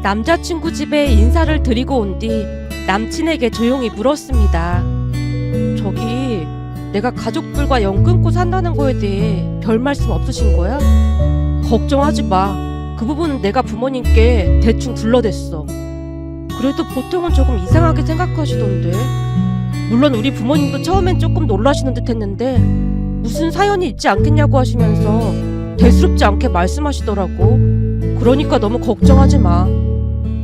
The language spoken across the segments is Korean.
남자친구 집에 인사를 드리고 온 뒤 남친에게 조용히 물었습니다. 저기, 내가 가족들과 연 끊고 산다는 거에 대해 별 말씀 없으신 거야? 걱정하지 마. 그 부분은 내가 부모님께 대충 둘러댔어. 그래도 보통은 조금 이상하게 생각하시던데. 물론 우리 부모님도 처음엔 조금 놀라시는 듯 했는데 무슨 사연이 있지 않겠냐고 하시면서 대수롭지 않게 말씀하시더라고. 그러니까 너무 걱정하지 마.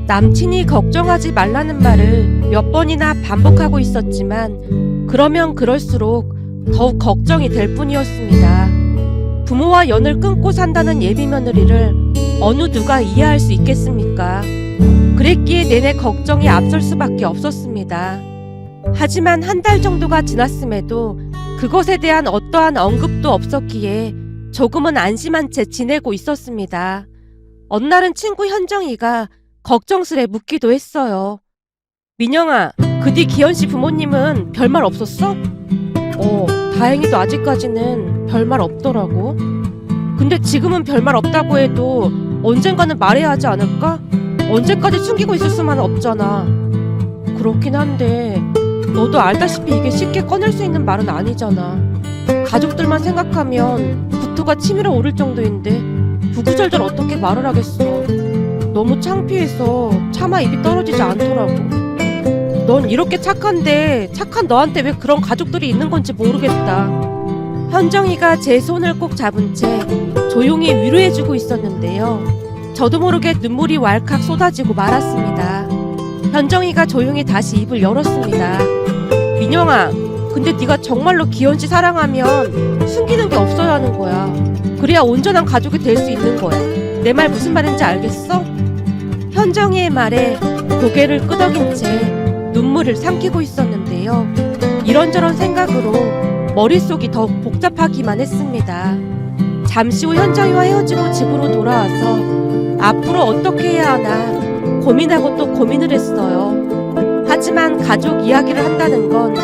남친이 걱정하지 말라는 말을 몇 번이나 반복하고 있었지만 그러면 그럴수록 더욱 걱정이 될 뿐이었습니다. 부모와 연을 끊고 산다는 예비 며느리를 어느 누가 이해할 수 있겠습니까? 그랬기에 내내 걱정이 앞설 수밖에 없었습니다. 하지만 한 달 정도가 지났음에도 그것에 대한 어떠한 언급도 없었기에 조금은 안심한 채 지내고 있었습니다. 어느 날은 친구 현정이가 걱정스레 묻기도 했어요. 민영아, 그 뒤 기현씨 부모님은 별말 없었어? 다행히도 아직까지는 별말 없더라고. 근데 지금은 별말 없다고 해도 언젠가는 말해야 하지 않을까? 언제까지 숨기고 있을 수만 없잖아. 그렇긴 한데 너도 알다시피 이게 쉽게 꺼낼 수 있는 말은 아니잖아. 가족들만 생각하면 구토가 치밀어 오를 정도인데 구구절절 어떻게 말을 하겠어. 너무 창피해서 차마 입이 떨어지지 않더라고. 넌 이렇게 착한데 착한 너한테 왜 그런 가족들이 있는 건지 모르겠다. 현정이가 제 손을 꼭 잡은 채 조용히 위로해주고 있었는데요. 저도 모르게 눈물이 왈칵 쏟아지고 말았습니다. 현정이가 조용히 다시 입을 열었습니다. 민영아, 근데 네가 정말로 기현씨 사랑하면 숨기는 게 없어야 하는 거야. 그래야 온전한 가족이 될 수 있는 거야. 내 말 무슨 말인지 알겠어? 현정이의 말에 고개를 끄덕인 채 눈물을 삼키고 있었는데요. 이런저런 생각으로 머릿속이 더욱 복잡하기만 했습니다. 잠시 후 현정이와 헤어지고 집으로 돌아와서 앞으로 어떻게 해야 하나 고민하고 또 고민을 했어요. 하지만 가족 이야기를 한다는 건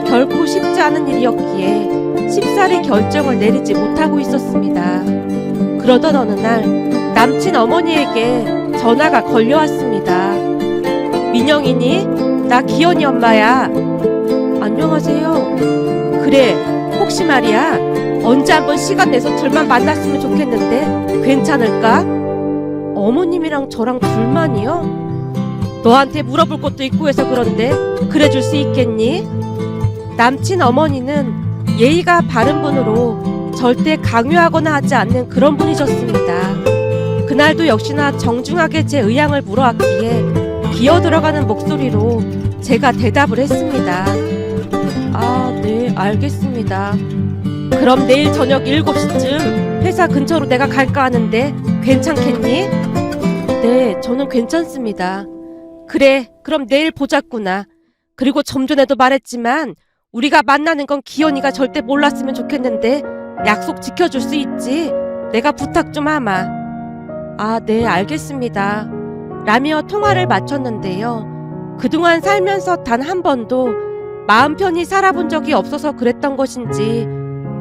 결코 쉽지 않은 일이었기에 쉽사리 결정을 내리지 못하고 있었습니다. 그러던 어느 날 남친 어머니에게 전화가 걸려왔습니다. 민영이니? 나 기현이 엄마야. 안녕하세요. 그래, 혹시 말이야 언제 한번 시간 내서 둘만 만났으면 좋겠는데 괜찮을까? 어머님이랑 저랑 둘만이요? 너한테 물어볼 것도 있고 해서 그런데 그래줄 수 있겠니? 남친 어머니는 예의가 바른 분으로 절대 강요하거나 하지 않는 그런 분이셨습니다. 그날도 역시나 정중하게 제 의향을 물어왔기에 기어 들어가는 목소리로 제가 대답을 했습니다. 아, 네, 알겠습니다. 그럼 내일 저녁 7시쯤 회사 근처로 내가 갈까 하는데 괜찮겠니? 네, 저는 괜찮습니다. 그래, 그럼 내일 보자꾸나. 그리고 좀 전에도 말했지만 우리가 만나는 건 기현이가 절대 몰랐으면 좋겠는데 약속 지켜줄 수 있지? 내가 부탁 좀 하마. 아, 네, 알겠습니다. 라며 통화를 마쳤는데요. 그동안 살면서 단 한 번도 마음 편히 살아본 적이 없어서 그랬던 것인지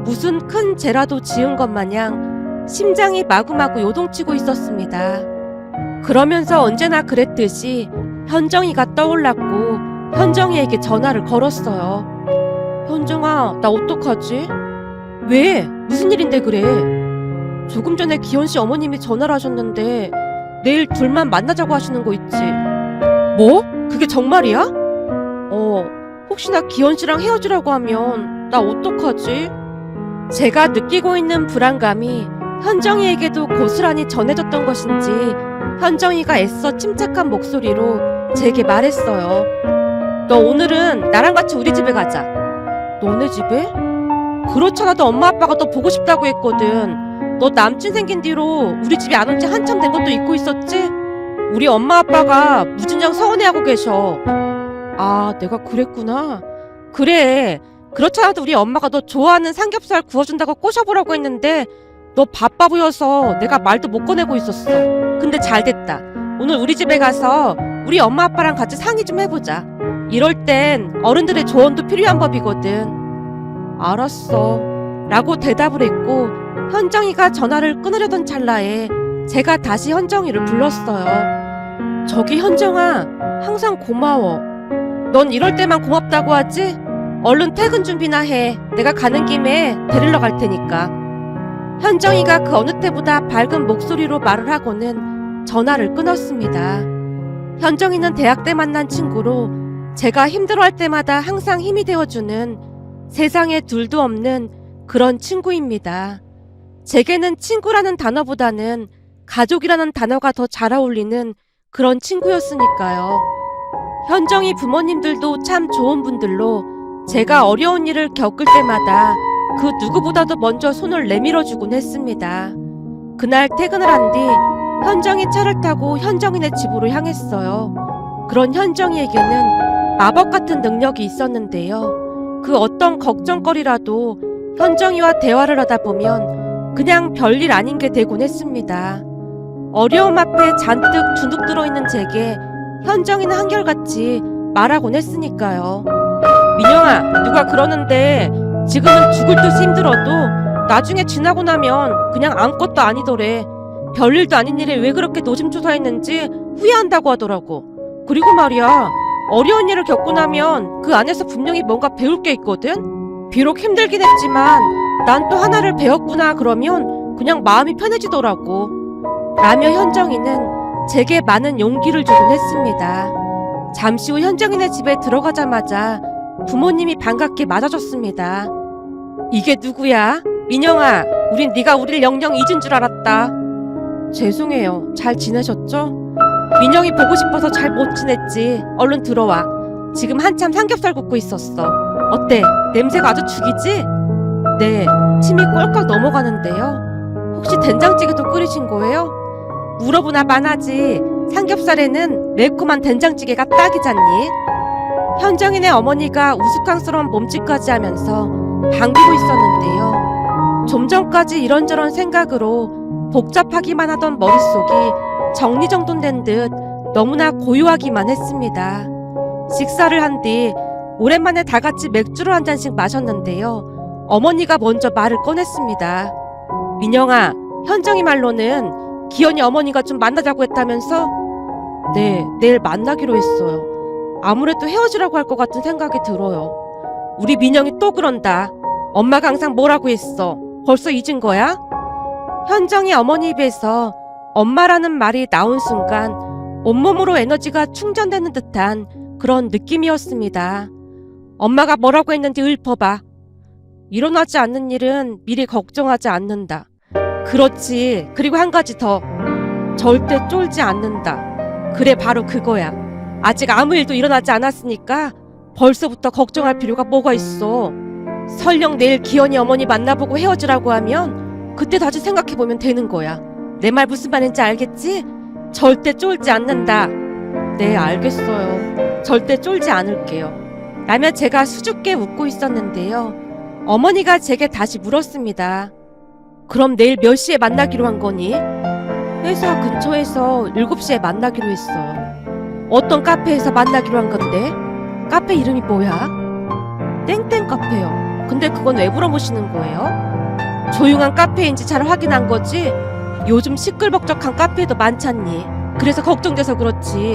무슨 큰 죄라도 지은 것 마냥 심장이 마구마구 요동치고 있었습니다. 그러면서 언제나 그랬듯이 현정이가 떠올랐고 현정이에게 전화를 걸었어요. 현정아, 나 어떡하지? 왜? 무슨 일인데 그래? 조금 전에 기현씨 어머님이 전화를 하셨는데 내일 둘만 만나자고 하시는 거 있지? 뭐? 그게 정말이야? 혹시나 기현씨랑 헤어지라고 하면 나 어떡하지? 제가 느끼고 있는 불안감이 현정이에게도 고스란히 전해졌던 것인지 현정이가 애써 침착한 목소리로 제게 말했어요. 너 오늘은 나랑 같이 우리 집에 가자. 너네 집에? 그렇잖아, 너 엄마 아빠가 너 보고 싶다고 했거든. 너 남친 생긴 뒤로 우리 집에 안 온 지 한참 된 것도 잊고 있었지? 우리 엄마 아빠가 무진장 서운해하고 계셔. 아, 내가 그랬구나. 그래, 그렇잖아도 우리 엄마가 너 좋아하는 삼겹살 구워준다고 꼬셔보라고 했는데 너 바빠 보여서 내가 말도 못 꺼내고 있었어. 근데 잘됐다. 오늘 우리 집에 가서 우리 엄마 아빠랑 같이 상의 좀 해보자. 이럴 땐 어른들의 조언도 필요한 법이거든. 알았어 라고 대답을 했고 현정이가 전화를 끊으려던 찰나에 제가 다시 현정이를 불렀어요. 저기 현정아, 항상 고마워. 넌 이럴 때만 고맙다고 하지? 얼른 퇴근 준비나 해. 내가 가는 김에 데리러 갈 테니까. 현정이가 그 어느 때보다 밝은 목소리로 말을 하고는 전화를 끊었습니다. 현정이는 대학 때 만난 친구로 제가 힘들어할 때마다 항상 힘이 되어주는 세상에 둘도 없는 그런 친구입니다. 제게는 친구라는 단어보다는 가족이라는 단어가 더 잘 어울리는 그런 친구였으니까요. 현정이 부모님들도 참 좋은 분들로 제가 어려운 일을 겪을 때마다 그 누구보다도 먼저 손을 내밀어주곤 했습니다. 그날 퇴근을 한 뒤 현정이 차를 타고 현정이네 집으로 향했어요. 그런 현정이에게는 마법 같은 능력이 있었는데요. 그 어떤 걱정거리라도 현정이와 대화를 하다 보면 그냥 별일 아닌 게 되곤 했습니다. 어려움 앞에 잔뜩 주눅 들어있는 제게 현정이는 한결같이 말하곤 했으니까요. 민영아, 누가 그러는데 지금은 죽을 듯이 힘들어도 나중에 지나고 나면 그냥 아무것도 아니더래. 별일도 아닌 일에 왜 그렇게 노심초사했는지 후회한다고 하더라고. 그리고 말이야, 어려운 일을 겪고 나면 그 안에서 분명히 뭔가 배울 게 있거든? 비록 힘들긴 했지만 난 또 하나를 배웠구나 그러면 그냥 마음이 편해지더라고. 라며 현정이는 제게 많은 용기를 주곤 했습니다. 잠시 후 현정이네 집에 들어가자마자 부모님이 반갑게 맞아줬습니다. 이게 누구야? 민영아, 우린 네가 우릴 영영 잊은 줄 알았다. 죄송해요. 잘 지내셨죠? 민영이 보고 싶어서 잘 못 지냈지. 얼른 들어와. 지금 한참 삼겹살 굽고 있었어. 어때? 냄새가 아주 죽이지? 네, 침이 꼴깍 넘어가는데요. 혹시 된장찌개도 끓이신 거예요? 물어보나 마나지. 삼겹살에는 매콤한 된장찌개가 딱이잖니? 현정이네 어머니가 우스꽝스러운 몸짓까지 하면서 반기고 있었는데요. 좀 전까지 이런저런 생각으로 복잡하기만 하던 머릿속이 정리정돈된 듯 너무나 고요하기만 했습니다. 식사를 한 뒤 오랜만에 다 같이 맥주를 한 잔씩 마셨는데요. 어머니가 먼저 말을 꺼냈습니다. 민영아, 현정이 말로는 기현이 어머니가 좀 만나자고 했다면서? 네, 내일 만나기로 했어요. 아무래도 헤어지라고 할 것 같은 생각이 들어요. 우리 민영이 또 그런다. 엄마가 항상 뭐라고 했어? 벌써 잊은 거야? 현정이 어머니 입에서 엄마라는 말이 나온 순간 온몸으로 에너지가 충전되는 듯한 그런 느낌이었습니다. 엄마가 뭐라고 했는지 읊어봐. 일어나지 않는 일은 미리 걱정하지 않는다. 그렇지. 그리고 한 가지 더. 절대 쫄지 않는다. 그래, 바로 그거야. 아직 아무 일도 일어나지 않았으니까 벌써부터 걱정할 필요가 뭐가 있어. 설령 내일 기현이 어머니 만나보고 헤어지라고 하면 그때 다시 생각해보면 되는 거야. 내 말 무슨 말인지 알겠지? 절대 쫄지 않는다. 네, 알겠어요. 절대 쫄지 않을게요. 라며 제가 수줍게 웃고 있었는데요. 어머니가 제게 다시 물었습니다. 그럼 내일 몇 시에 만나기로 한 거니? 회사 근처에서 7시에 만나기로 했어요. 어떤 카페에서 만나기로 한 건데? 카페 이름이 뭐야? 땡땡 카페요. 근데 그건 왜 물어보시는 거예요? 조용한 카페인지 잘 확인한 거지? 요즘 시끌벅적한 카페도 많잖니. 그래서 걱정돼서 그렇지.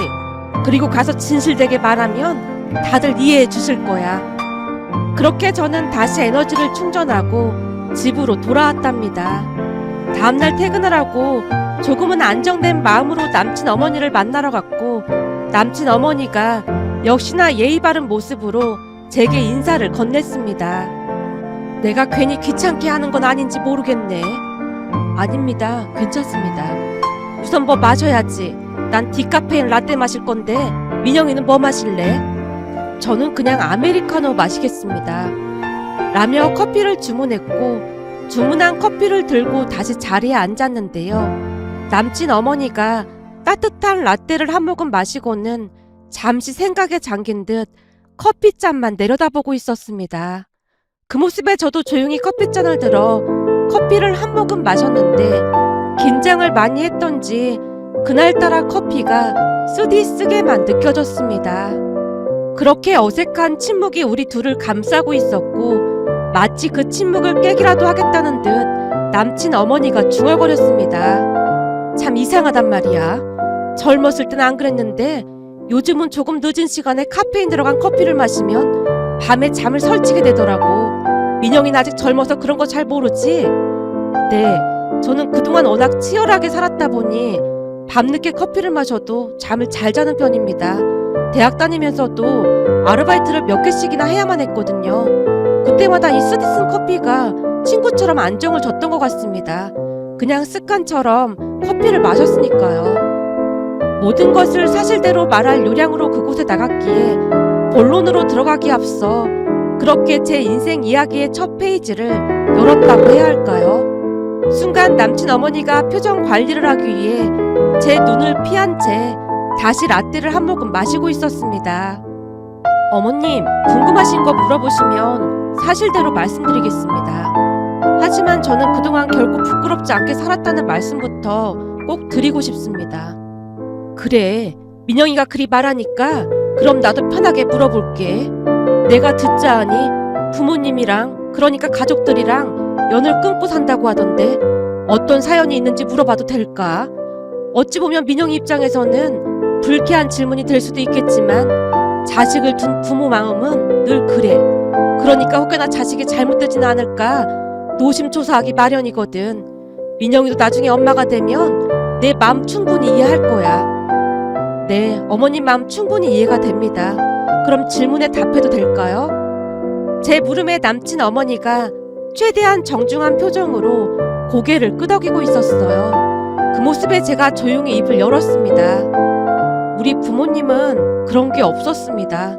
그리고 가서 진실되게 말하면 다들 이해해 주실 거야. 그렇게 저는 다시 에너지를 충전하고 집으로 돌아왔답니다. 다음날 퇴근을 하고 조금은 안정된 마음으로 남친 어머니를 만나러 갔고, 남친 어머니가 역시나 예의 바른 모습으로 제게 인사를 건넸습니다. 내가 괜히 귀찮게 하는 건 아닌지 모르겠네. 아닙니다. 괜찮습니다. 우선 뭐 마셔야지. 난 디카페인 라떼 마실 건데 민영이는 뭐 마실래? 저는 그냥 아메리카노 마시겠습니다. 라며 커피를 주문했고, 주문한 커피를 들고 다시 자리에 앉았는데요. 남친 어머니가 따뜻한 라떼를 한 모금 마시고는 잠시 생각에 잠긴 듯 커피잔만 내려다보고 있었습니다. 그 모습에 저도 조용히 커피잔을 들어 커피를 한 모금 마셨는데, 긴장을 많이 했던지 그날따라 커피가 쓰디쓰게만 느껴졌습니다. 그렇게 어색한 침묵이 우리 둘을 감싸고 있었고, 마치 그 침묵을 깨기라도 하겠다는 듯 남친 어머니가 중얼거렸습니다. 참 이상하단 말이야. 젊었을 땐 안 그랬는데 요즘은 조금 늦은 시간에 카페인 들어간 커피를 마시면 밤에 잠을 설치게 되더라고. 민영이는 아직 젊어서 그런 거 잘 모르지? 네, 저는 그동안 워낙 치열하게 살았다 보니 밤늦게 커피를 마셔도 잠을 잘 자는 편입니다. 대학 다니면서도 아르바이트를 몇 개씩이나 해야만 했거든요. 그때마다 이 스디슨 커피가 친구처럼 안정을 줬던 것 같습니다. 그냥 습관처럼 커피를 마셨으니까요. 모든 것을 사실대로 말할 요량으로 그곳에 나갔기에 본론으로 들어가기 앞서 그렇게 제 인생 이야기의 첫 페이지를 열었다고 해야 할까요? 순간 남친 어머니가 표정 관리를 하기 위해 제 눈을 피한 채 다시 라떼를 한 모금 마시고 있었습니다. 어머님, 궁금하신 거 물어보시면 사실대로 말씀드리겠습니다. 하지만 저는 그동안 결코 부끄럽지 않게 살았다는 말씀부터 꼭 드리고 싶습니다. 그래, 민영이가 그리 말하니까 그럼 나도 편하게 물어볼게. 내가 듣자 하니 부모님이랑, 그러니까 가족들이랑 연을 끊고 산다고 하던데 어떤 사연이 있는지 물어봐도 될까? 어찌 보면 민영이 입장에서는 불쾌한 질문이 될 수도 있겠지만 자식을 둔 부모 마음은 늘 그래. 그러니까 혹여나 자식이 잘못되지는 않을까 노심초사하기 마련이거든. 민영이도 나중에 엄마가 되면 내 마음 충분히 이해할 거야. 네, 어머님 마음 충분히 이해가 됩니다. 그럼 질문에 답해도 될까요? 제 물음에 남친 어머니가 최대한 정중한 표정으로 고개를 끄덕이고 있었어요. 그 모습에 제가 조용히 입을 열었습니다. 우리 부모님은 그런 게 없었습니다.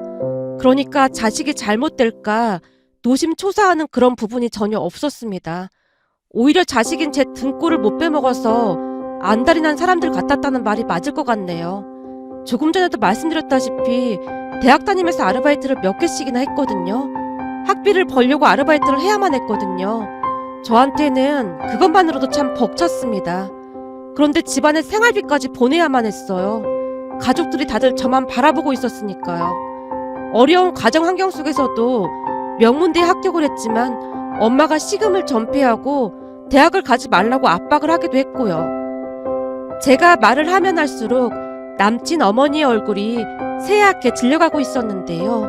그러니까 자식이 잘못될까 노심초사하는 그런 부분이 전혀 없었습니다. 오히려 자식인 제 등골을 못 빼먹어서 안달이 난 사람들 같았다는 말이 맞을 것 같네요. 조금 전에도 말씀드렸다시피 대학 다니면서 아르바이트를 몇 개씩이나 했거든요. 학비를 벌려고 아르바이트를 해야만 했거든요. 저한테는 그것만으로도 참 벅찼습니다. 그런데 집안의 생활비까지 보내야만 했어요. 가족들이 다들 저만 바라보고 있었으니까요. 어려운 가정 환경 속에서도 명문대에 합격을 했지만 엄마가 시금을 전폐하고 대학을 가지 말라고 압박을 하기도 했고요. 제가 말을 하면 할수록 남친 어머니의 얼굴이 새하얗게 질려가고 있었는데요.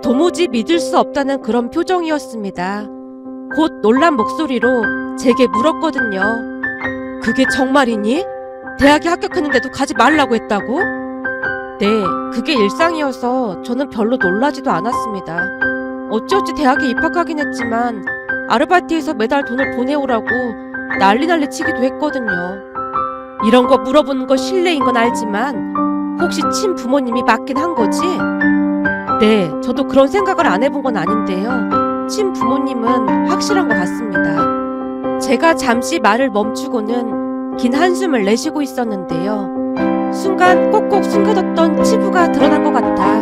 도무지 믿을 수 없다는 그런 표정이었습니다. 곧 놀란 목소리로 제게 물었거든요. 그게 정말이니? 대학에 합격했는데도 가지 말라고 했다고? 네, 그게 일상이어서 저는 별로 놀라지도 않았습니다. 어찌어찌 대학에 입학하긴 했지만 아르바이트에서 매달 돈을 보내오라고 난리 치기도 했거든요. 이런 거 물어보는 거 실례인 건 알지만 혹시 친부모님이 맞긴 한 거지? 네, 저도 그런 생각을 안 해본 건 아닌데요. 친부모님은 확실한 것 같습니다. 제가 잠시 말을 멈추고는 긴 한숨을 내쉬고 있었는데요. 순간 꼭꼭 숨겨뒀던 치부가 드러난 것 같아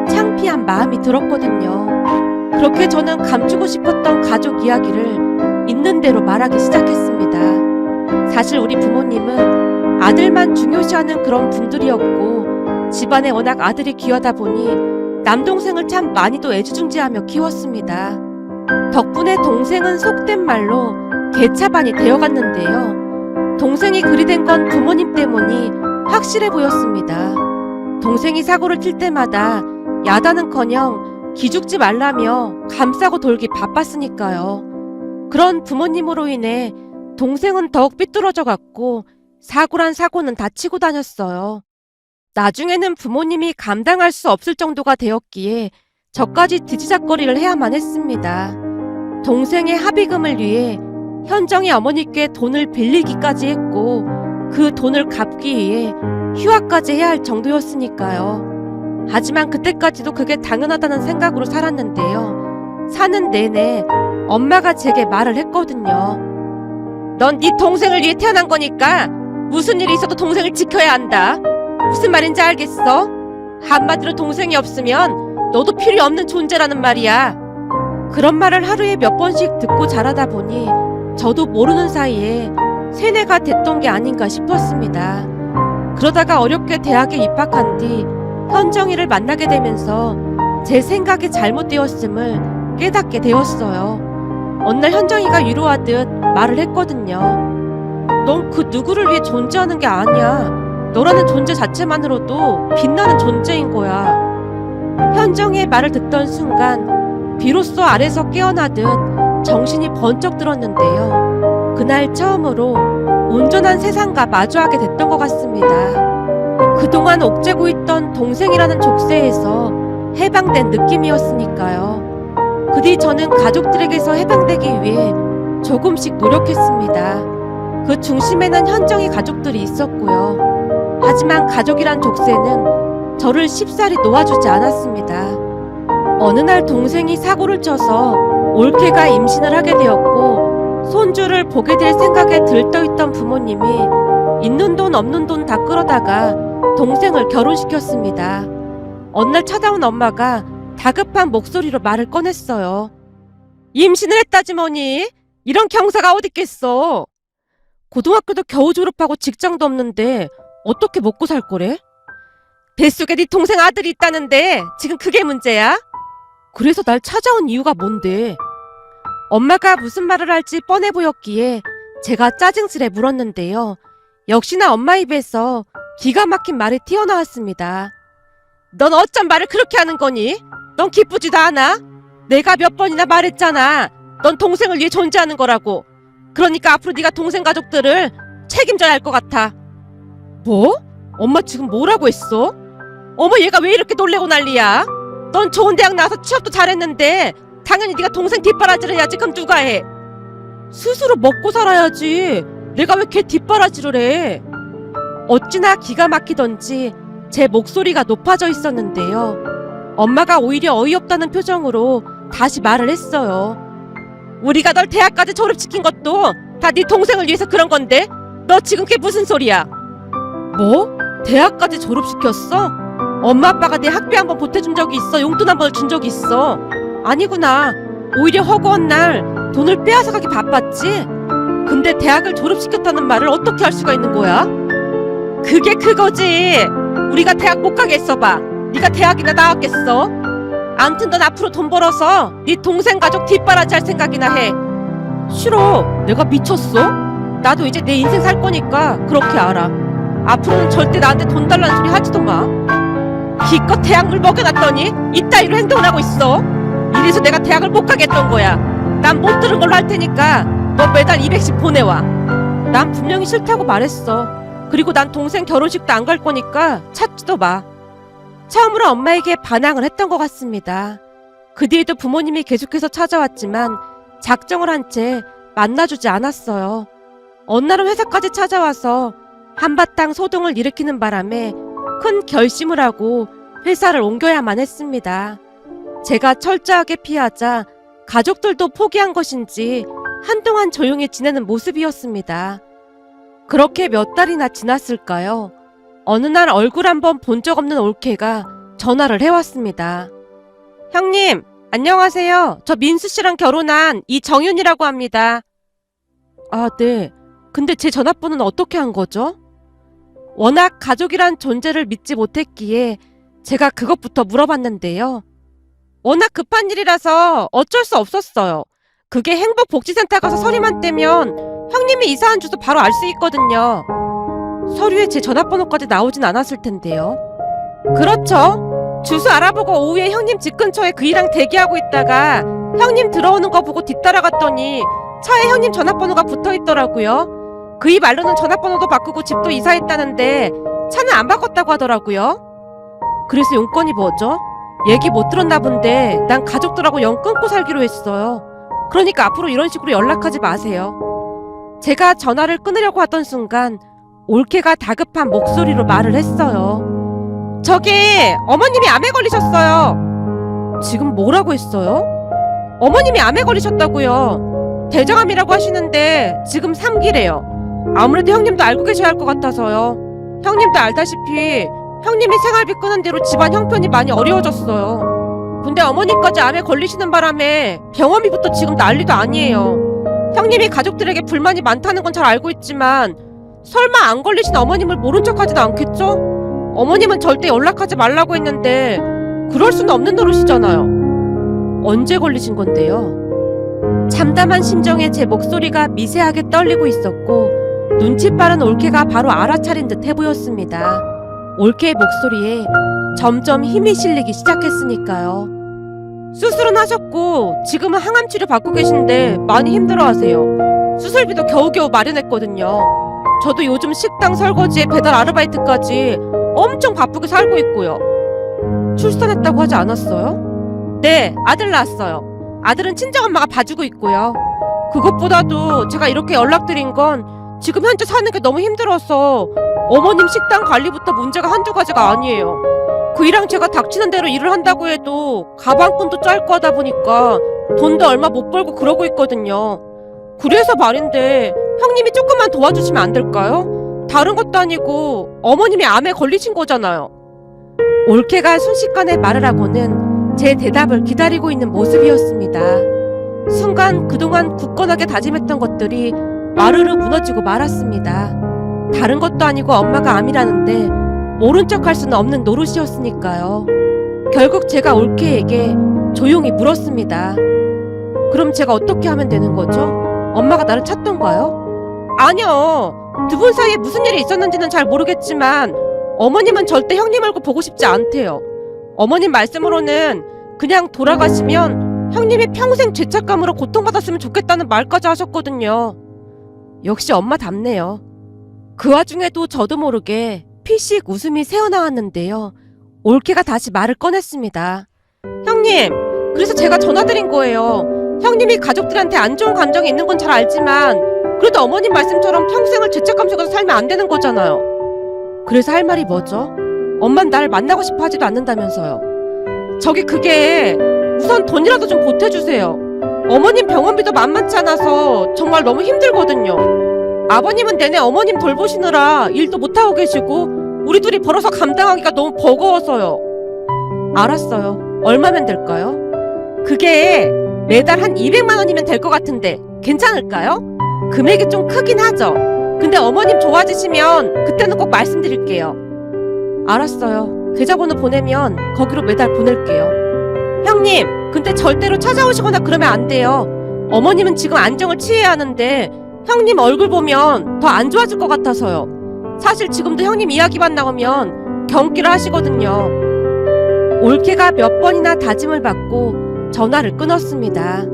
창피한 마음이 들었거든요. 그렇게 저는 감추고 싶었던 가족 이야기를 있는 대로 말하기 시작했습니다. 사실 우리 부모님은 아들만 중요시하는 그런 분들이었고 집안에 워낙 아들이 귀하다 보니 남동생을 참 많이도 애지중지하며 키웠습니다. 덕분에 동생은 속된 말로 개차반이 되어갔는데요. 동생이 그리 된 건 부모님 때문이 확실해 보였습니다. 동생이 사고를 칠 때마다 야단은커녕 기죽지 말라며 감싸고 돌기 바빴으니까요. 그런 부모님으로 인해 동생은 더욱 삐뚤어져 갔고 사고란 사고는 다치고 다녔어요. 나중에는 부모님이 감당할 수 없을 정도가 되었기에 저까지 뒤지작거리를 해야만 했습니다. 동생의 합의금을 위해 현정이 어머니께 돈을 빌리기까지 했고 그 돈을 갚기 위해 휴학까지 해야 할 정도였으니까요. 하지만 그때까지도 그게 당연하다는 생각으로 살았는데요. 사는 내내 엄마가 제게 말을 했거든요. 넌 네 동생을 위해 태어난 거니까 무슨 일이 있어도 동생을 지켜야 한다. 무슨 말인지 알겠어? 한마디로 동생이 없으면 너도 필요 없는 존재라는 말이야. 그런 말을 하루에 몇 번씩 듣고 자라다 보니 저도 모르는 사이에 세뇌가 됐던 게 아닌가 싶었습니다. 그러다가 어렵게 대학에 입학한 뒤 현정이를 만나게 되면서 제 생각이 잘못되었음을 깨닫게 되었어요. 어느 날 현정이가 위로하듯 말을 했거든요. 넌 그 누구를 위해 존재하는 게 아니야. 너라는 존재 자체만으로도 빛나는 존재인 거야. 현정의 말을 듣던 순간 비로소 아래서 깨어나듯 정신이 번쩍 들었는데요. 그날 처음으로 온전한 세상과 마주하게 됐던 것 같습니다. 그동안 옥죄고 있던 동생이라는 족쇄에서 해방된 느낌이었으니까요. 그 뒤 저는 가족들에게서 해방되기 위해 조금씩 노력했습니다. 그 중심에는 현정이 가족들이 있었고요. 하지만 가족이란 족쇄는 저를 쉽사리 놓아주지 않았습니다. 어느 날 동생이 사고를 쳐서 올케가 임신을 하게 되었고 손주를 보게 될 생각에 들떠있던 부모님이 있는 돈 없는 돈 다 끌어다가 동생을 결혼시켰습니다. 어느 날 찾아온 엄마가 다급한 목소리로 말을 꺼냈어요. 임신을 했다지 뭐니? 이런 경사가 어딨겠어. 고등학교도 겨우 졸업하고 직장도 없는데 어떻게 먹고 살 거래? 뱃속에 네 동생 아들이 있다는데 지금 그게 문제야? 그래서 날 찾아온 이유가 뭔데? 엄마가 무슨 말을 할지 뻔해 보였기에 제가 짜증스레 물었는데요. 역시나 엄마 입에서 기가 막힌 말이 튀어나왔습니다. 넌 어쩜 말을 그렇게 하는 거니? 넌 기쁘지도 않아? 내가 몇 번이나 말했잖아. 넌 동생을 위해 존재하는 거라고. 그러니까 앞으로 네가 동생 가족들을 책임져야 할 것 같아. 뭐? 엄마 지금 뭐라고 했어? 어머 얘가 왜 이렇게 놀래고 난리야? 넌 좋은 대학 나와서 취업도 잘했는데 당연히 네가 동생 뒷바라지를 해야지. 그럼 누가 해? 스스로 먹고 살아야지. 내가 왜 걔 뒷바라지를 해? 어찌나 기가 막히던지 제 목소리가 높아져 있었는데요. 엄마가 오히려 어이없다는 표정으로 다시 말을 했어요. 우리가 널 대학까지 졸업시킨 것도 다 네 동생을 위해서 그런 건데 너 지금 그게 무슨 소리야? 뭐? 대학까지 졸업시켰어? 엄마 아빠가 내 학비 한번 보태준 적이 있어? 용돈 한 번을 준 적이 있어? 아니구나. 오히려 허구한 날 돈을 빼앗아가기 바빴지? 근데 대학을 졸업시켰다는 말을 어떻게 할 수가 있는 거야? 그게 그거지. 우리가 대학 못 가게 했어봐. 네가 대학이나 나왔겠어? 암튼 넌 앞으로 돈 벌어서 네 동생 가족 뒷바라지 할 생각이나 해. 싫어. 내가 미쳤어? 나도 이제 내 인생 살 거니까 그렇게 알아. 앞으로는 절대 나한테 돈 달라는 소리 하지도 마. 기껏 대학을 먹여놨더니 이따위로 행동을 하고 있어. 이래서 내가 대학을 못 가게 했던 거야. 난 못 들은 걸로 할 테니까 너 매달 200씩 보내와. 난 분명히 싫다고 말했어. 그리고 난 동생 결혼식도 안 갈 거니까 찾지도 마. 처음으로 엄마에게 반항을 했던 것 같습니다. 그 뒤에도 부모님이 계속해서 찾아왔지만 작정을 한 채 만나주지 않았어요. 어느 날은 회사까지 찾아와서 한바탕 소동을 일으키는 바람에 큰 결심을 하고 회사를 옮겨야만 했습니다. 제가 철저하게 피하자 가족들도 포기한 것인지 한동안 조용히 지내는 모습이었습니다. 그렇게 몇 달이나 지났을까요? 어느 날 얼굴 한번 본 적 없는 올케가 전화를 해왔습니다. 형님, 안녕하세요. 저 민수 씨랑 결혼한 이정윤이라고 합니다. 아, 네. 근데 제 전화번호는 어떻게 한 거죠? 워낙 가족이란 존재를 믿지 못했기에 제가 그것부터 물어봤는데요. 워낙 급한 일이라서 어쩔 수 없었어요. 그게 행복복지센터 가서 서류만 떼면 형님이 이사한 주소 바로 알 수 있거든요. 서류에 제 전화번호까지 나오진 않았을 텐데요. 그렇죠. 주소 알아보고 오후에 형님 집 근처에 그이랑 대기하고 있다가 형님 들어오는 거 보고 뒤따라갔더니 차에 형님 전화번호가 붙어있더라고요. 그이 말로는 전화번호도 바꾸고 집도 이사했다는데 차는 안 바꿨다고 하더라고요. 그래서 용건이 뭐죠? 얘기 못 들었나 본데 난 가족들하고 영 끊고 살기로 했어요. 그러니까 앞으로 이런 식으로 연락하지 마세요. 제가 전화를 끊으려고 하던 순간 올케가 다급한 목소리로 말을 했어요. 저기 어머님이 암에 걸리셨어요. 지금 뭐라고 했어요? 어머님이 암에 걸리셨다고요. 대장암이라고 하시는데 지금 3기래요. 아무래도 형님도 알고 계셔야 할 것 같아서요. 형님도 알다시피 형님이 생활비 끄는 대로 집안 형편이 많이 어려워졌어요. 근데 어머니까지 암에 걸리시는 바람에 병원비부터 지금 난리도 아니에요. 형님이 가족들에게 불만이 많다는 건 잘 알고 있지만 설마 안 걸리신 어머님을 모른 척하지도 않겠죠? 어머님은 절대 연락하지 말라고 했는데 그럴 수는 없는 노릇이잖아요. 언제 걸리신 건데요? 참담한 심정에 제 목소리가 미세하게 떨리고 있었고 눈치 빠른 올케가 바로 알아차린 듯해 보였습니다. 올케의 목소리에 점점 힘이 실리기 시작했으니까요. 수술은 하셨고 지금은 항암 치료 받고 계신데 많이 힘들어하세요. 수술비도 겨우겨우 마련했거든요. 저도 요즘 식당 설거지에 배달 아르바이트까지 엄청 바쁘게 살고 있고요. 출산했다고 하지 않았어요? 네, 아들 낳았어요. 아들은 친정엄마가 봐주고 있고요. 그것보다도 제가 이렇게 연락드린 건 지금 현재 사는 게 너무 힘들어서 어머님 식당 관리부터 문제가 한두 가지가 아니에요. 그 일랑 제가 닥치는 대로 일을 한다고 해도 가방끈도 짧고 하다 보니까 돈도 얼마 못 벌고 그러고 있거든요. 그래서 말인데 형님이 조금만 도와주시면 안 될까요? 다른 것도 아니고 어머님이 암에 걸리신 거잖아요. 올케가 순식간에 말을 하고는 제 대답을 기다리고 있는 모습이었습니다. 순간 그동안 굳건하게 다짐했던 것들이 와르르 무너지고 말았습니다. 다른 것도 아니고 엄마가 암이라는데 모른 척할 수는 없는 노릇이었으니까요. 결국 제가 올케에게 조용히 물었습니다. 그럼 제가 어떻게 하면 되는 거죠? 엄마가 나를 찾던가요? 아니요. 두 분 사이에 무슨 일이 있었는지는 잘 모르겠지만 어머님은 절대 형님 얼굴 보고 싶지 않대요. 어머님 말씀으로는 그냥 돌아가시면 형님이 평생 죄책감으로 고통받았으면 좋겠다는 말까지 하셨거든요. 역시 엄마답네요. 그 와중에도 저도 모르게 피식 웃음이 새어나왔는데요. 올케가 다시 말을 꺼냈습니다. 형님, 그래서 제가 전화드린 거예요. 형님이 가족들한테 안 좋은 감정이 있는 건 잘 알지만 그래도 어머님 말씀처럼 평생을 죄책감 속에서 살면 안 되는 거잖아요. 그래서 할 말이 뭐죠? 엄만 나를 만나고 싶어 하지도 않는다면서요. 저기 그게 우선 돈이라도 좀 보태주세요. 어머님 병원비도 만만치 않아서 정말 너무 힘들거든요. 아버님은 내내 어머님 돌보시느라 일도 못하고 계시고 우리 둘이 벌어서 감당하기가 너무 버거워서요. 알았어요. 얼마면 될까요? 그게 매달 한 200만 원이면 될 것 같은데 괜찮을까요? 금액이 좀 크긴 하죠. 근데 어머님 좋아지시면 그때는 꼭 말씀드릴게요. 알았어요. 계좌번호 보내면 거기로 매달 보낼게요. 형님, 근데 절대로 찾아오시거나 그러면 안 돼요. 어머님은 지금 안정을 취해야 하는데 형님 얼굴 보면 더 안 좋아질 것 같아서요. 사실 지금도 형님 이야기만 나오면 경기를 하시거든요. 올케가 몇 번이나 다짐을 받고 전화를 끊었습니다.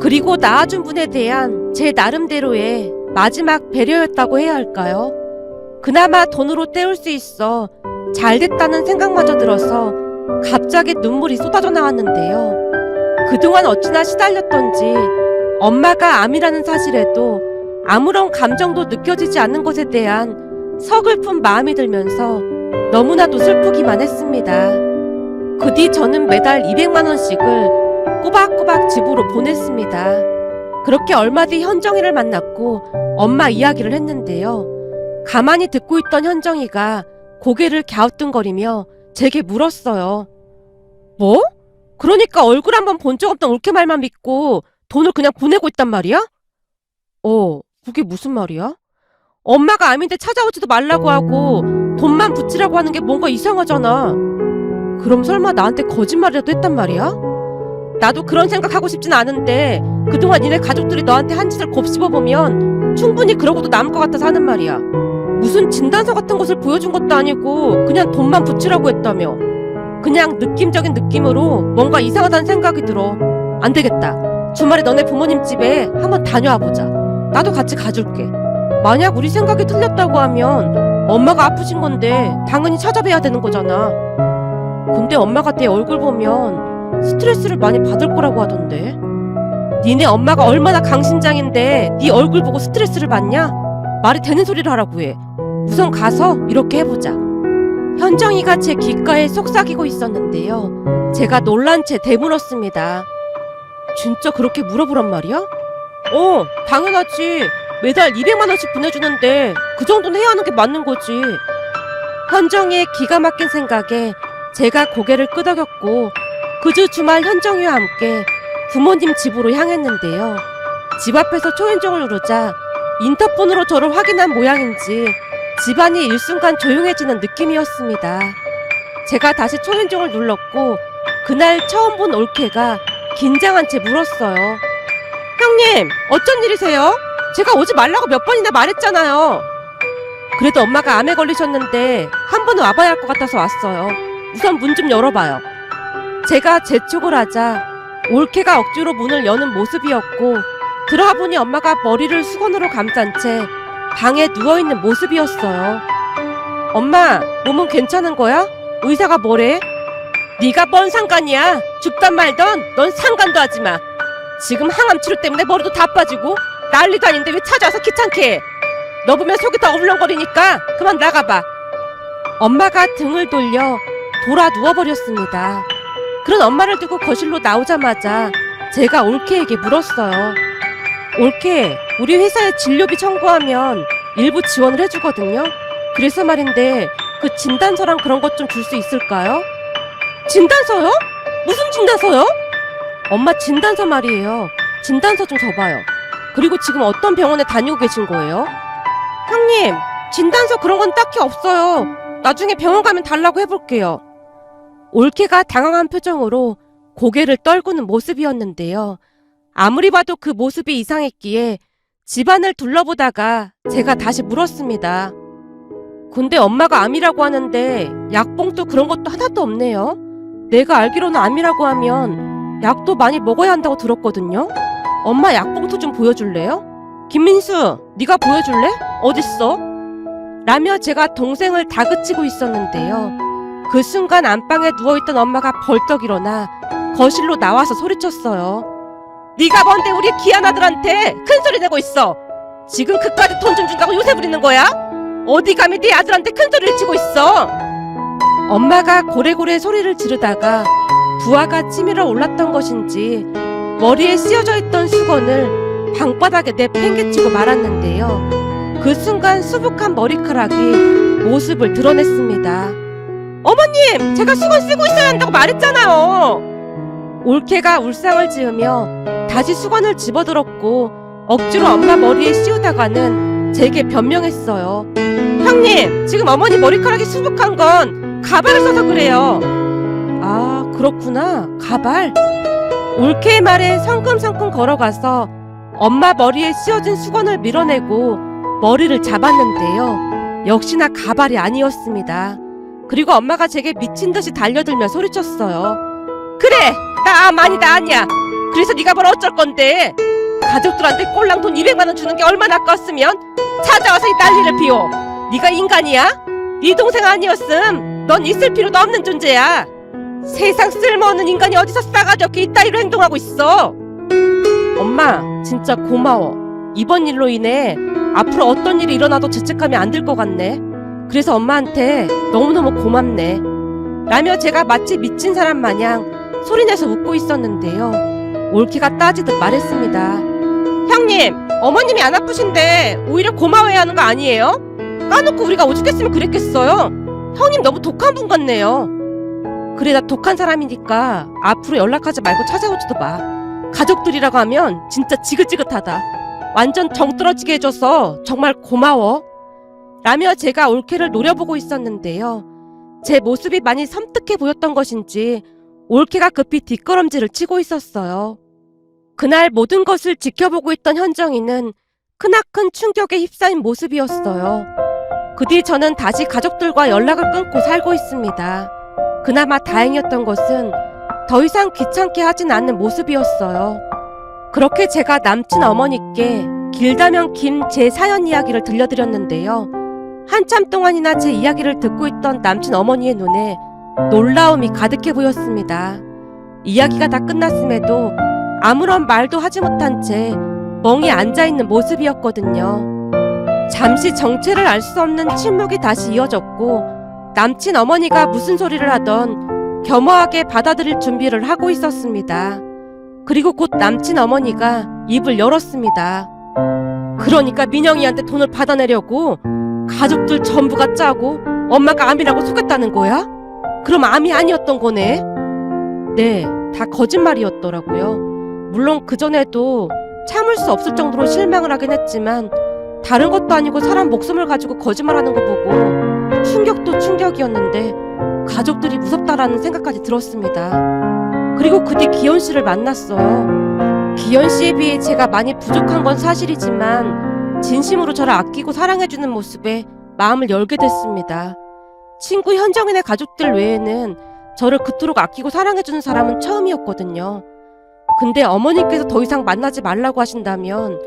그리고 낳아준 분에 대한 제 나름대로의 마지막 배려였다고 해야 할까요? 그나마 돈으로 때울 수 있어 잘 됐다는 생각마저 들어서 갑자기 눈물이 쏟아져 나왔는데요. 그동안 어찌나 시달렸던지 엄마가 암이라는 사실에도 아무런 감정도 느껴지지 않는 것에 대한 서글픈 마음이 들면서 너무나도 슬프기만 했습니다. 그 뒤 저는 매달 200만 원씩을 꼬박꼬박 집으로 보냈습니다. 그렇게 얼마 뒤 현정이를 만났고 엄마 이야기를 했는데요. 가만히 듣고 있던 현정이가 고개를 갸우뚱거리며 제게 물었어요. 뭐? 그러니까 얼굴 한번 본 적 없던 올케 말만 믿고 돈을 그냥 보내고 있단 말이야? 그게 무슨 말이야? 엄마가 암인데 찾아오지도 말라고 하고 돈만 붙이라고 하는 게 뭔가 이상하잖아. 그럼 설마 나한테 거짓말이라도 했단 말이야? 나도 그런 생각하고 싶진 않은데 그동안 니네 가족들이 너한테 한 짓을 곱씹어보면 충분히 그러고도 남을 것 같아서 하는 말이야. 무슨 진단서 같은 것을 보여준 것도 아니고 그냥 돈만 붙이라고 했다며. 그냥 느낌적인 느낌으로 뭔가 이상하다는 생각이 들어. 안 되겠다. 주말에 너네 부모님 집에 한번 다녀와 보자. 나도 같이 가줄게. 만약 우리 생각이 틀렸다고 하면 엄마가 아프신 건데 당연히 찾아뵈야 되는 거잖아. 근데 엄마가 내 얼굴 보면 스트레스를 많이 받을 거라고 하던데. 니네 엄마가 얼마나 강심장인데 네 얼굴 보고 스트레스를 받냐? 말이 되는 소리를 하라고 해. 우선 가서 이렇게 해보자. 현정이가 제 귓가에 속삭이고 있었는데요. 제가 놀란 채 되물었습니다. 진짜 그렇게 물어보란 말이야? 당연하지. 매달 200만 원씩 보내주는데 그 정도는 해야 하는 게 맞는 거지. 현정이의 기가 막힌 생각에 제가 고개를 끄덕였고 그 주 주말 현정이와 함께 부모님 집으로 향했는데요. 집 앞에서 초인종을 누르자 인터폰으로 저를 확인한 모양인지 집안이 일순간 조용해지는 느낌이었습니다. 제가 다시 초인종을 눌렀고 그날 처음 본 올케가 긴장한 채 물었어요. 형님, 어쩐 일이세요? 제가 오지 말라고 몇 번이나 말했잖아요. 그래도 엄마가 암에 걸리셨는데 한 번은 와봐야 할 것 같아서 왔어요. 우선 문 좀 열어봐요. 제가 재촉을 하자 올케가 억지로 문을 여는 모습이었고 들어가 보니 엄마가 머리를 수건으로 감싼 채 방에 누워있는 모습이었어요. 엄마, 몸은 괜찮은 거야? 의사가 뭐래? 네가 뭔 상관이야? 죽던 말던 넌 상관도 하지 마. 지금 항암 치료 때문에 머리도 다 빠지고 난리도 아닌데 왜 찾아와서 귀찮게 해? 너 보면 속이 더 울렁거리니까 그만 나가봐. 엄마가 등을 돌려 돌아 누워버렸습니다. 그런 엄마를 두고 거실로 나오자마자 제가 올케에게 물었어요. 올케, 우리 회사에 진료비 청구하면 일부 지원을 해주거든요. 그래서 말인데 그 진단서랑 그런 것 좀 줄 수 있을까요? 진단서요? 무슨 진단서요? 엄마 진단서 말이에요. 진단서 좀 줘봐요. 그리고 지금 어떤 병원에 다니고 계신 거예요? 형님, 진단서 그런 건 딱히 없어요. 나중에 병원 가면 달라고 해볼게요. 올케가 당황한 표정으로 고개를 떨구는 모습이었는데요. 아무리 봐도 그 모습이 이상했기에 집안을 둘러보다가 제가 다시 물었습니다. 근데 엄마가 암이라고 하는데 약봉도 그런 것도 하나도 없네요. 내가 알기로는 암이라고 하면 약도 많이 먹어야 한다고 들었거든요. 엄마 약봉투 좀 보여줄래요? 김민수, 네가 보여줄래? 어딨어? 라며 제가 동생을 다그치고 있었는데요. 그 순간 안방에 누워있던 엄마가 벌떡 일어나 거실로 나와서 소리쳤어요. 네가 뭔데 우리 귀한 아들한테 큰소리 내고 있어. 지금 그까지 돈 좀 준다고 요새 부리는 거야? 어디 감히 네 아들한테 큰소리를 치고 있어? 엄마가 고래고래 소리를 지르다가 부하가 치밀어 올랐던 것인지 머리에 씌어져 있던 수건을 방바닥에 내팽개치고 말았는데요. 그 순간 수북한 머리카락이 모습을 드러냈습니다. 어머님! 제가 수건 쓰고 있어야 한다고 말했잖아요! 올케가 울상을 지으며 다시 수건을 집어들었고 억지로 엄마 머리에 씌우다가는 제게 변명했어요. 형님! 지금 어머니 머리카락이 수북한 건 가발을 써서 그래요. 아, 그렇구나. 가발? 올케의 말에 성큼성큼 걸어가서 엄마 머리에 씌워진 수건을 밀어내고 머리를 잡았는데요. 역시나 가발이 아니었습니다. 그리고 엄마가 제게 미친 듯이 달려들며 소리쳤어요. 그래! 나 암 아니다 아니야! 그래서 네가 뭘 어쩔 건데! 가족들한테 꼴랑 돈 200만 원 주는 게 얼마나 아까웠으면 찾아와서 이 난리를 피워! 네가 인간이야? 네 동생 아니었음 넌 있을 필요도 없는 존재야! 세상 쓸모없는 인간이 어디서 싸가지 없게 이따위로 행동하고 있어! 엄마, 진짜 고마워. 이번 일로 인해 앞으로 어떤 일이 일어나도 죄책감이 안 들 것 같네. 그래서 엄마한테 너무너무 고맙네. 라며 제가 마치 미친 사람 마냥 소리내서 웃고 있었는데요. 올케가 따지듯 말했습니다. 형님, 어머님이 안 아프신데 오히려 고마워해야 하는 거 아니에요? 까놓고 우리가 오죽했으면 그랬겠어요. 형님 너무 독한 분 같네요. 그래, 나 독한 사람이니까 앞으로 연락하지 말고 찾아오지도 마. 가족들이라고 하면 진짜 지긋지긋하다. 완전 정 떨어지게 해줘서 정말 고마워. 라며 제가 올케를 노려보고 있었는데요. 제 모습이 많이 섬뜩해 보였던 것인지 올케가 급히 뒷걸음질을 치고 있었어요. 그날 모든 것을 지켜보고 있던 현정이는 크나큰 충격에 휩싸인 모습이었어요. 그 뒤 저는 다시 가족들과 연락을 끊고 살고 있습니다. 그나마 다행이었던 것은 더 이상 귀찮게 하진 않는 모습이었어요. 그렇게 제가 남친 어머니께 길다면 긴 제 사연 이야기를 들려드렸는데요. 한참 동안이나 제 이야기를 듣고 있던 남친 어머니의 눈에 놀라움이 가득해 보였습니다. 이야기가 다 끝났음에도 아무런 말도 하지 못한 채 멍이 앉아있는 모습이었거든요. 잠시 정체를 알 수 없는 침묵이 다시 이어졌고 남친 어머니가 무슨 소리를 하던 겸허하게 받아들일 준비를 하고 있었습니다. 그리고 곧 남친 어머니가 입을 열었습니다. 그러니까 민영이한테 돈을 받아내려고 가족들 전부가 짜고 엄마가 암이라고 속였다는 거야? 그럼 암이 아니었던 거네? 네, 다 거짓말이었더라고요. 물론 그전에도 참을 수 없을 정도로 실망을 하긴 했지만 다른 것도 아니고 사람 목숨을 가지고 거짓말하는 거 보고 충격도 충격이었는데 가족들이 무섭다라는 생각까지 들었습니다. 그리고 그 뒤 기현 씨를 만났어요. 기현 씨에 비해 제가 많이 부족한 건 사실이지만 진심으로 저를 아끼고 사랑해주는 모습에 마음을 열게 됐습니다. 친구 현정인의 가족들 외에는 저를 그토록 아끼고 사랑해주는 사람은 처음이었거든요. 근데 어머니께서 더 이상 만나지 말라고 하신다면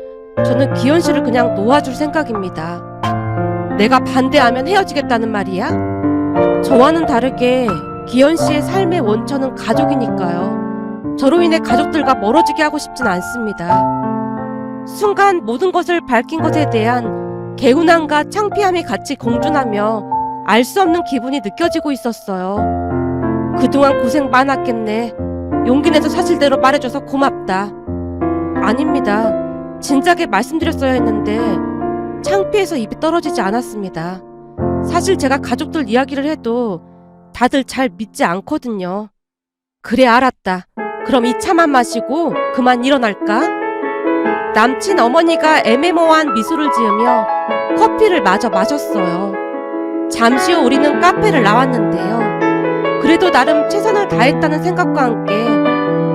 저는 기현 씨를 그냥 놓아줄 생각입니다. 내가 반대하면 헤어지겠다는 말이야? 저와는 다르게 기현 씨의 삶의 원천은 가족이니까요. 저로 인해 가족들과 멀어지게 하고 싶진 않습니다. 순간 모든 것을 밝힌 것에 대한 개운함과 창피함이 같이 공존하며 알 수 없는 기분이 느껴지고 있었어요. 그동안 고생 많았겠네. 용기 내서 사실대로 말해줘서 고맙다. 아닙니다. 진작에 말씀드렸어야 했는데 창피해서 입이 떨어지지 않았습니다. 사실 제가 가족들 이야기를 해도 다들 잘 믿지 않거든요. 그래, 알았다. 그럼 이 차만 마시고 그만 일어날까? 남친 어머니가 애매모호한 미소를 지으며 커피를 마저 마셨어요. 잠시 후 우리는 카페를 나왔는데요. 그래도 나름 최선을 다했다는 생각과 함께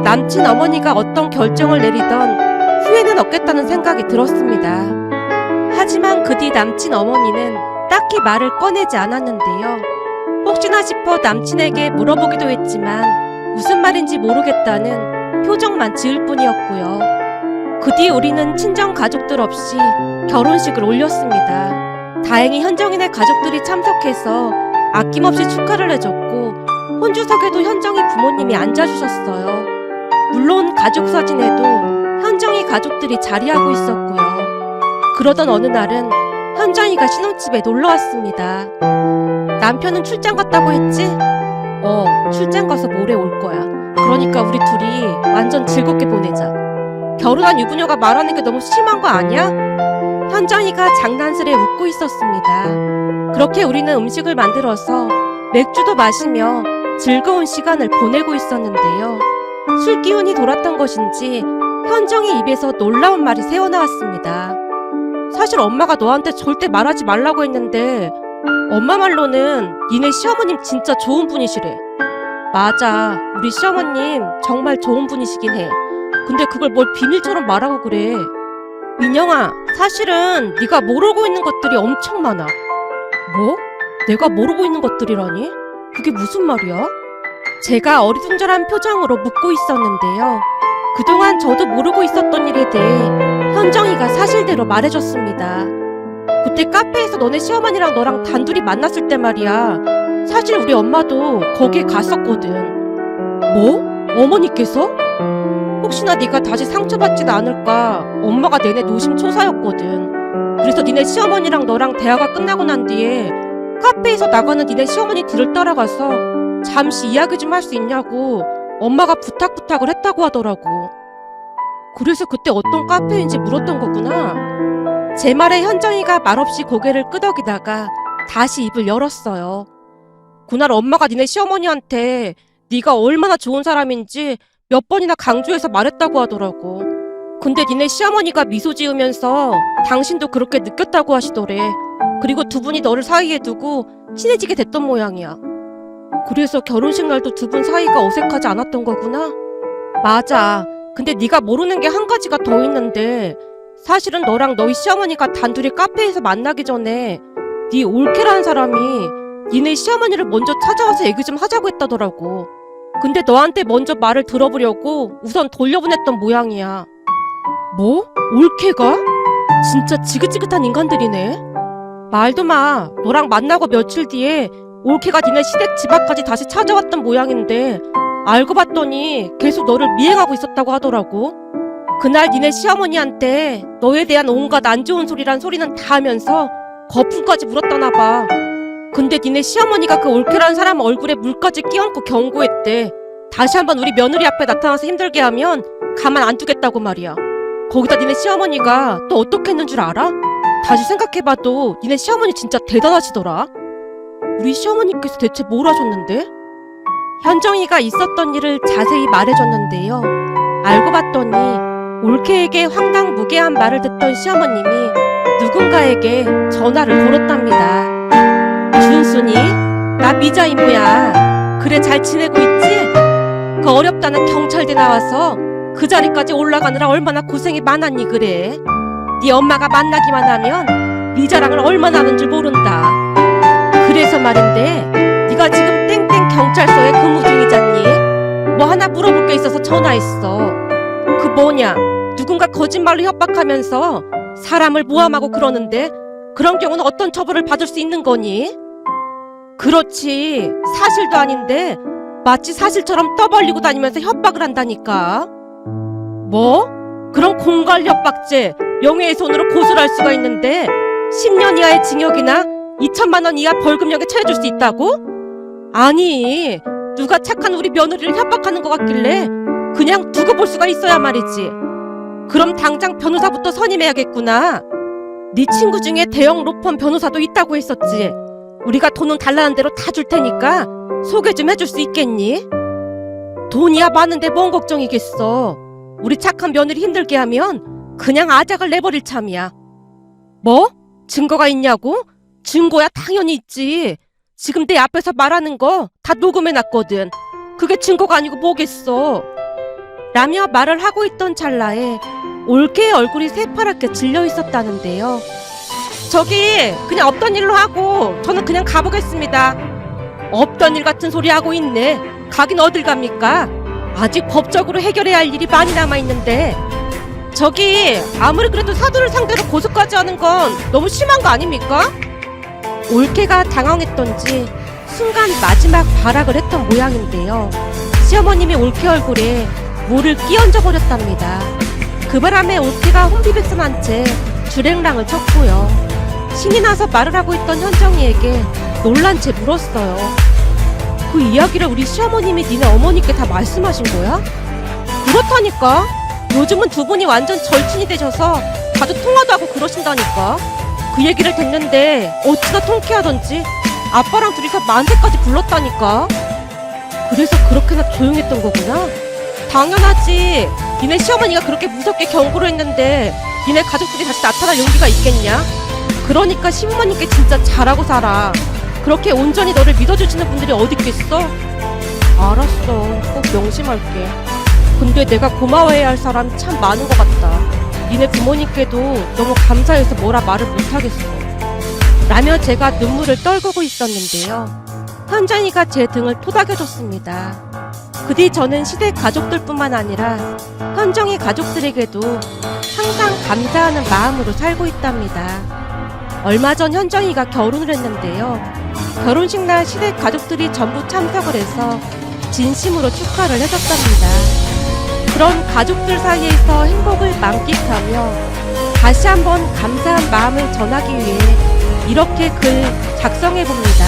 남친 어머니가 어떤 결정을 내리던 후회는 없겠다는 생각이 들었습니다. 하지만 그 뒤 남친 어머니는 딱히 말을 꺼내지 않았는데요. 혹시나 싶어 남친에게 물어보기도 했지만 무슨 말인지 모르겠다는 표정만 지을 뿐이었고요. 그 뒤 우리는 친정 가족들 없이 결혼식을 올렸습니다. 다행히 현정인의 가족들이 참석해서 아낌없이 축하를 해줬고 혼주석에도 현정이 부모님이 앉아주셨어요. 물론 가족 사진에도 현정이 가족들이 자리하고 있었고요. 그러던 어느 날은 현정이가 신혼집에 놀러왔습니다. 남편은 출장 갔다고 했지? 출장 가서 모레 올 거야. 그러니까 우리 둘이 완전 즐겁게 보내자. 결혼한 유부녀가 말하는 게 너무 심한 거 아니야? 현정이가 장난스레 웃고 있었습니다. 그렇게 우리는 음식을 만들어서 맥주도 마시며 즐거운 시간을 보내고 있었는데요. 술 기운이 돌았던 것인지 현정이 입에서 놀라운 말이 새어나왔습니다. 사실 엄마가 너한테 절대 말하지 말라고 했는데 엄마 말로는 니네 시어머님 진짜 좋은 분이시래. 맞아, 우리 시어머님 정말 좋은 분이시긴 해. 근데 그걸 뭘 비밀처럼 말하고 그래. 민영아, 사실은 네가 모르고 있는 것들이 엄청 많아. 뭐? 내가 모르고 있는 것들이라니? 그게 무슨 말이야? 제가 어리둥절한 표정으로 묻고 있었는데요. 그동안 저도 모르고 있었던 일에 대해 현정이가 사실대로 말해줬습니다. 그때 카페에서 너네 시어머니랑 너랑 단둘이 만났을 때 말이야. 사실 우리 엄마도 거기에 갔었거든. 뭐? 어머니께서? 혹시나 네가 다시 상처받진 않을까 엄마가 내내 노심초사였거든. 그래서 니네 시어머니랑 너랑 대화가 끝나고 난 뒤에 카페에서 나가는 니네 시어머니 뒤를 따라가서 잠시 이야기 좀 할 수 있냐고 엄마가 부탁을 했다고 하더라고. 그래서 그때 어떤 카페인지 물었던 거구나. 제 말에 현정이가 말없이 고개를 끄덕이다가 다시 입을 열었어요. 그날 엄마가 니네 시어머니한테 네가 얼마나 좋은 사람인지 몇 번이나 강조해서 말했다고 하더라고. 근데 니네 시어머니가 미소 지으면서 당신도 그렇게 느꼈다고 하시더래. 그리고 두 분이 너를 사이에 두고 친해지게 됐던 모양이야. 그래서 결혼식 날도 두 분 사이가 어색하지 않았던 거구나? 맞아. 근데 네가 모르는 게 한 가지가 더 있는데 사실은 너랑 너희 시어머니가 단둘이 카페에서 만나기 전에 네 올케라는 사람이 니네 시어머니를 먼저 찾아와서 얘기 좀 하자고 했다더라고. 근데 너한테 먼저 말을 들어보려고 우선 돌려보냈던 모양이야. 뭐? 올케가? 진짜 지긋지긋한 인간들이네. 말도 마. 너랑 만나고 며칠 뒤에 올케가 니네 시댁 집 앞까지 다시 찾아왔던 모양인데 알고 봤더니 계속 너를 미행하고 있었다고 하더라고. 그날 니네 시어머니한테 너에 대한 온갖 안 좋은 소리란 소리는 다 하면서 거품까지 물었다나 봐. 근데 니네 시어머니가 그 올케라는 사람 얼굴에 물까지 끼얹고 경고했대. 다시 한번 우리 며느리 앞에 나타나서 힘들게 하면 가만 안 두겠다고 말이야. 거기다 니네 시어머니가 또 어떻게 했는 줄 알아? 다시 생각해봐도 니네 시어머니 진짜 대단하시더라. 우리 시어머니께서 대체 뭘 하셨는데? 현정이가 있었던 일을 자세히 말해줬는데요. 알고 봤더니 올케에게 황당무계한 말을 듣던 시어머님이 누군가에게 전화를 걸었답니다. 준순이, 나 미자 이모야. 그래 잘 지내고 있지? 그 어렵다는 경찰대 나와서 그 자리까지 올라가느라 얼마나 고생이 많았니 그래. 네 엄마가 만나기만 하면 네 자랑을 얼마나 하는 줄 모른다. 그래서 말인데 네가 지금 땡땡 경찰서에 근무 중이잖니? 뭐 하나 물어볼 게 있어서 전화했어. 그 뭐냐, 누군가 거짓말로 협박하면서 사람을 모함하고 그러는데 그런 경우는 어떤 처벌을 받을 수 있는 거니? 그렇지, 사실도 아닌데 마치 사실처럼 떠벌리고 다니면서 협박을 한다니까. 뭐? 그런 공갈 협박죄 명예훼손으로 고소를 할 수가 있는데 10년 이하의 징역이나 2천만 원 이하 벌금형에 처해줄 수 있다고? 아니, 누가 착한 우리 며느리를 협박하는 것 같길래 그냥 두고 볼 수가 있어야 말이지. 그럼 당장 변호사부터 선임해야겠구나. 네 친구 중에 대형 로펌 변호사도 있다고 했었지. 우리가 돈은 달라는 대로 다 줄 테니까 소개 좀 해줄 수 있겠니? 돈이야 많은데 뭔 걱정이겠어. 우리 착한 며느리 힘들게 하면 그냥 아작을 내버릴 참이야. 뭐? 증거가 있냐고? 증거야 당연히 있지. 지금 내 앞에서 말하는 거 다 녹음해놨거든. 그게 증거가 아니고 뭐겠어. 라며 말을 하고 있던 찰나에 올케의 얼굴이 새파랗게 질려 있었다는데요. 저기 그냥 없던 일로 하고 저는 그냥 가보겠습니다. 없던 일 같은 소리 하고 있네. 가긴 어딜 갑니까? 아직 법적으로 해결해야 할 일이 많이 남아있는데. 저기 아무리 그래도 사돈을 상대로 고소까지 하는 건 너무 심한 거 아닙니까? 올케가 당황했던지 순간 마지막 발악을 했던 모양인데요. 시어머님이 올케 얼굴에 물을 끼얹어 버렸답니다. 그 바람에 올케가 혼비백산한 채 주랭랑을 쳤고요. 신이 나서 말을 하고 있던 현정이에게 놀란 채 물었어요. 그 이야기를 우리 시어머님이 니네 어머니께 다 말씀하신 거야? 그렇다니까. 요즘은 두 분이 완전 절친이 되셔서 자주 통화도 하고 그러신다니까. 그 얘기를 듣는데 어찌나 통쾌하던지 아빠랑 둘이서 만세까지 불렀다니까. 그래서 그렇게나 조용했던 거구나. 당연하지. 니네 시어머니가 그렇게 무섭게 경고를 했는데 니네 가족들이 다시 나타날 용기가 있겠냐? 그러니까 시부모님께 진짜 잘하고 살아. 그렇게 온전히 너를 믿어주시는 분들이 어디 있겠어? 알았어, 꼭 명심할게. 근데 내가 고마워해야 할 사람이 참 많은 것 같다. 니네 부모님께도 너무 감사해서 뭐라 말을 못하겠어. 라며 제가 눈물을 떨구고 있었는데요. 현정이가 제 등을 토닥여줬습니다. 그 뒤 저는 시댁 가족들뿐만 아니라 현정이 가족들에게도 항상 감사하는 마음으로 살고 있답니다. 얼마 전 현정이가 결혼을 했는데요. 결혼식 날 시댁 가족들이 전부 참석을 해서 진심으로 축하를 해줬답니다. 그런 가족들 사이에서 행복을 만끽하며 다시 한번 감사한 마음을 전하기 위해 이렇게 글 작성해봅니다.